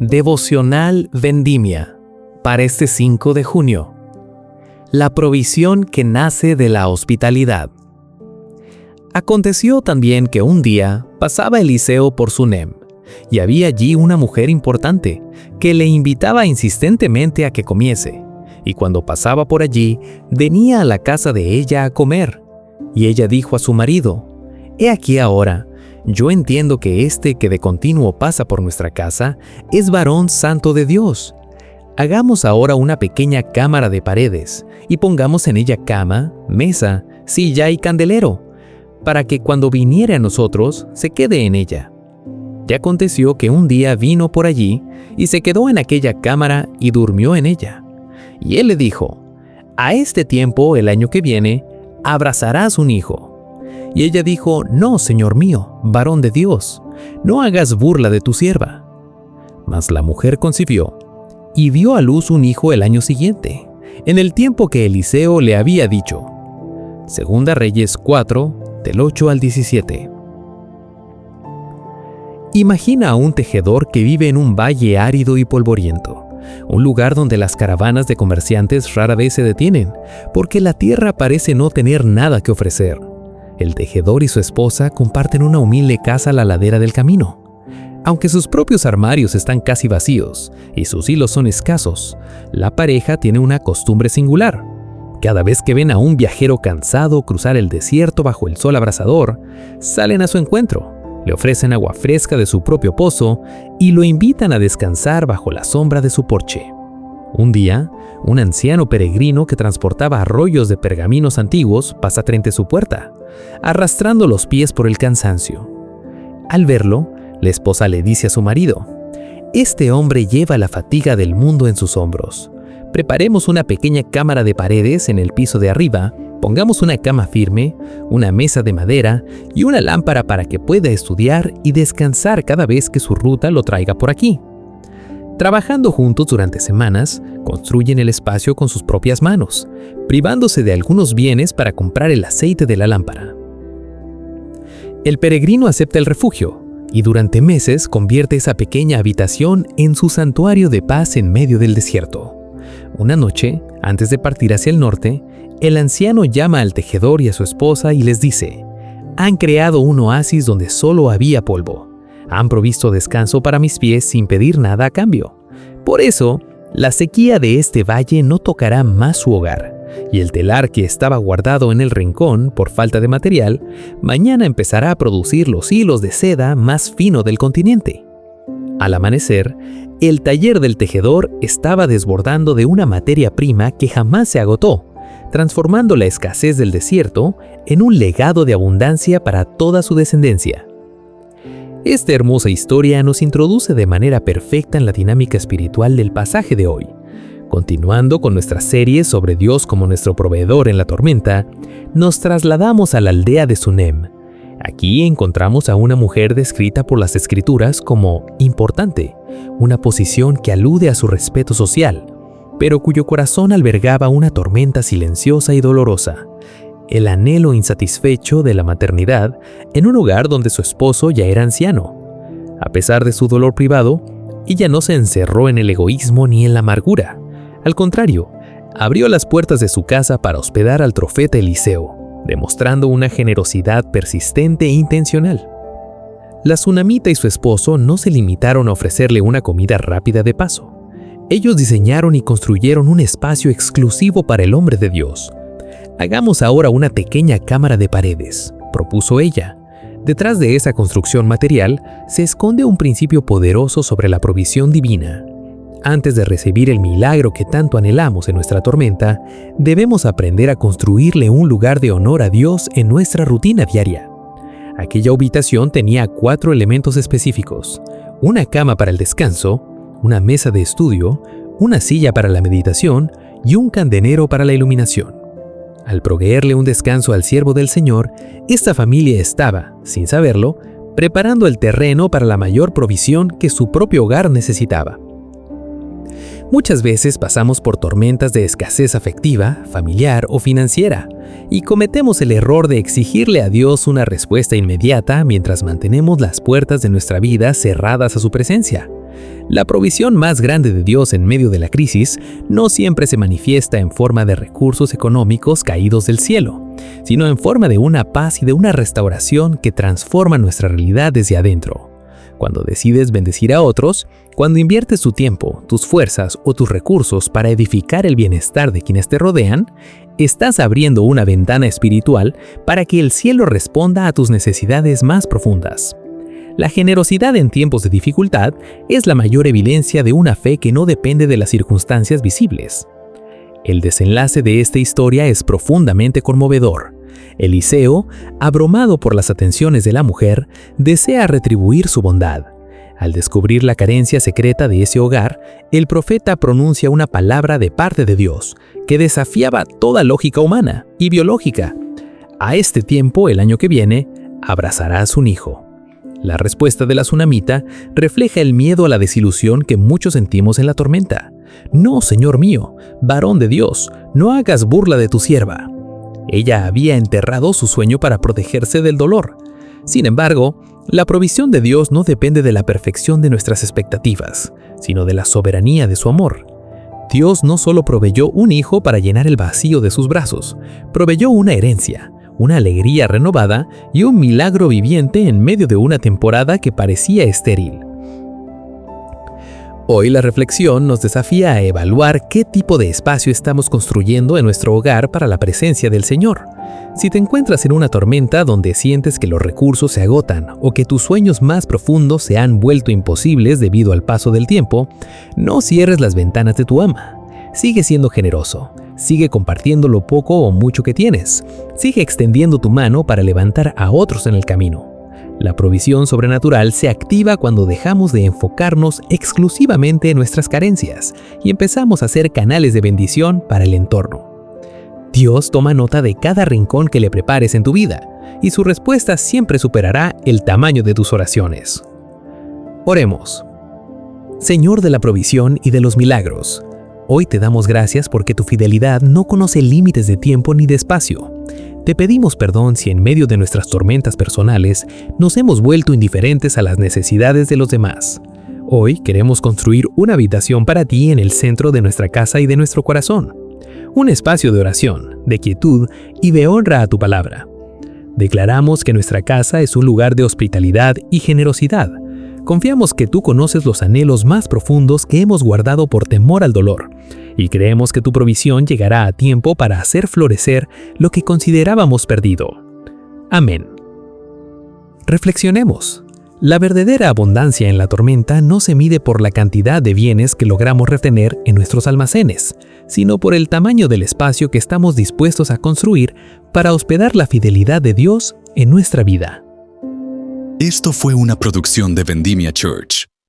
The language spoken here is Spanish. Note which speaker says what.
Speaker 1: Devocional Vendimia para este 5 de junio. La provisión que nace de la hospitalidad. Aconteció también que un día pasaba Eliseo por Sunem, y había allí una mujer importante que le invitaba insistentemente a que comiese, y cuando pasaba por allí, venía a la casa de ella a comer. Y ella dijo a su marido: «He aquí ahora, yo entiendo que este que de continuo pasa por nuestra casa es varón santo de Dios. Hagamos ahora una pequeña cámara de paredes y pongamos en ella cama, mesa, silla y candelero, para que cuando viniere a nosotros se quede en ella». Y aconteció que un día vino por allí y se quedó en aquella cámara y durmió en ella. Y él le dijo: «A este tiempo, el año que viene, abrazarás un hijo». Y ella dijo: «No, señor mío, varón de Dios, no hagas burla de tu sierva». Mas la mujer concibió y dio a luz un hijo el año siguiente, en el tiempo que Eliseo le había dicho. Segunda Reyes 4, del 8 al 17. Imagina a un tejedor que vive en un valle árido y polvoriento, un lugar donde las caravanas de comerciantes rara vez se detienen, porque la tierra parece no tener nada que ofrecer. El tejedor y su esposa comparten una humilde casa a la ladera del camino. Aunque sus propios armarios están casi vacíos y sus hilos son escasos, la pareja tiene una costumbre singular. Cada vez que ven a un viajero cansado cruzar el desierto bajo el sol abrasador, salen a su encuentro, le ofrecen agua fresca de su propio pozo y lo invitan a descansar bajo la sombra de su porche. Un día, un anciano peregrino que transportaba rollos de pergaminos antiguos pasa frente a su puerta, arrastrando los pies por el cansancio. Al verlo, la esposa le dice a su marido: «Este hombre lleva la fatiga del mundo en sus hombros. Preparemos una pequeña cámara de paredes en el piso de arriba, pongamos una cama firme, una mesa de madera y una lámpara para que pueda estudiar y descansar cada vez que su ruta lo traiga por aquí». Trabajando juntos durante semanas, construyen el espacio con sus propias manos, privándose de algunos bienes para comprar el aceite de la lámpara. El peregrino acepta el refugio y durante meses convierte esa pequeña habitación en su santuario de paz en medio del desierto. Una noche, antes de partir hacia el norte, el anciano llama al tejedor y a su esposa y les dice: «Han creado un oasis donde solo había polvo. Han provisto descanso para mis pies sin pedir nada a cambio. Por eso, la sequía de este valle no tocará más su hogar, y el telar que estaba guardado en el rincón por falta de material, mañana empezará a producir los hilos de seda más fino del continente». Al amanecer, el taller del tejedor estaba desbordando de una materia prima que jamás se agotó, transformando la escasez del desierto en un legado de abundancia para toda su descendencia. Esta hermosa historia nos introduce de manera perfecta en la dinámica espiritual del pasaje de hoy. Continuando con nuestra serie sobre Dios como nuestro proveedor en la tormenta, nos trasladamos a la aldea de Sunem. Aquí encontramos a una mujer descrita por las Escrituras como importante, una posición que alude a su respeto social, pero cuyo corazón albergaba una tormenta silenciosa y dolorosa, el anhelo insatisfecho de la maternidad en un hogar donde su esposo ya era anciano. A pesar de su dolor privado, ella no se encerró en el egoísmo ni en la amargura. Al contrario, abrió las puertas de su casa para hospedar al profeta Eliseo, demostrando una generosidad persistente e intencional. La tsunamita y su esposo no se limitaron a ofrecerle una comida rápida de paso. Ellos diseñaron y construyeron un espacio exclusivo para el hombre de Dios. «Hagamos ahora una pequeña cámara de paredes», propuso ella. Detrás de esa construcción material se esconde un principio poderoso sobre la provisión divina. Antes de recibir el milagro que tanto anhelamos en nuestra tormenta, debemos aprender a construirle un lugar de honor a Dios en nuestra rutina diaria. Aquella habitación tenía 4 elementos específicos: una cama para el descanso, una mesa de estudio, una silla para la meditación y un candelero para la iluminación. Al proveerle un descanso al siervo del Señor, esta familia estaba, sin saberlo, preparando el terreno para la mayor provisión que su propio hogar necesitaba. Muchas veces pasamos por tormentas de escasez afectiva, familiar o financiera, y cometemos el error de exigirle a Dios una respuesta inmediata mientras mantenemos las puertas de nuestra vida cerradas a su presencia. La provisión más grande de Dios en medio de la crisis no siempre se manifiesta en forma de recursos económicos caídos del cielo, sino en forma de una paz y de una restauración que transforma nuestra realidad desde adentro. Cuando decides bendecir a otros, cuando inviertes tu tiempo, tus fuerzas o tus recursos para edificar el bienestar de quienes te rodean, estás abriendo una ventana espiritual para que el cielo responda a tus necesidades más profundas. La generosidad en tiempos de dificultad es la mayor evidencia de una fe que no depende de las circunstancias visibles. El desenlace de esta historia es profundamente conmovedor. Eliseo, abrumado por las atenciones de la mujer, desea retribuir su bondad. Al descubrir la carencia secreta de ese hogar, el profeta pronuncia una palabra de parte de Dios que desafiaba toda lógica humana y biológica. A este tiempo, el año que viene, abrazarás un hijo. La respuesta de la tsunamita refleja el miedo a la desilusión que muchos sentimos en la tormenta. «No, Señor mío, varón de Dios, no hagas burla de tu sierva». Ella había enterrado su sueño para protegerse del dolor. Sin embargo, la provisión de Dios no depende de la perfección de nuestras expectativas, sino de la soberanía de su amor. Dios no solo proveyó un hijo para llenar el vacío de sus brazos, proveyó una herencia, una alegría renovada y un milagro viviente en medio de una temporada que parecía estéril. Hoy la reflexión nos desafía a evaluar qué tipo de espacio estamos construyendo en nuestro hogar para la presencia del Señor. Si te encuentras en una tormenta donde sientes que los recursos se agotan o que tus sueños más profundos se han vuelto imposibles debido al paso del tiempo, no cierres las ventanas de tu alma. Sigue siendo generoso. Sigue compartiendo lo poco o mucho que tienes. Sigue extendiendo tu mano para levantar a otros en el camino. La provisión sobrenatural se activa cuando dejamos de enfocarnos exclusivamente en nuestras carencias y empezamos a ser canales de bendición para el entorno. Dios toma nota de cada rincón que le prepares en tu vida y su respuesta siempre superará el tamaño de tus oraciones. Oremos. Señor de la provisión y de los milagros, hoy te damos gracias porque tu fidelidad no conoce límites de tiempo ni de espacio. Te pedimos perdón si en medio de nuestras tormentas personales nos hemos vuelto indiferentes a las necesidades de los demás. Hoy queremos construir una habitación para ti en el centro de nuestra casa y de nuestro corazón. Un espacio de oración, de quietud y de honra a tu palabra. Declaramos que nuestra casa es un lugar de hospitalidad y generosidad. Confiamos que tú conoces los anhelos más profundos que hemos guardado por temor al dolor, y creemos que tu provisión llegará a tiempo para hacer florecer lo que considerábamos perdido. Amén. Reflexionemos. La verdadera abundancia en la tormenta no se mide por la cantidad de bienes que logramos retener en nuestros almacenes, sino por el tamaño del espacio que estamos dispuestos a construir para hospedar la fidelidad de Dios en nuestra vida.
Speaker 2: Esto fue una producción de Vendimia Church.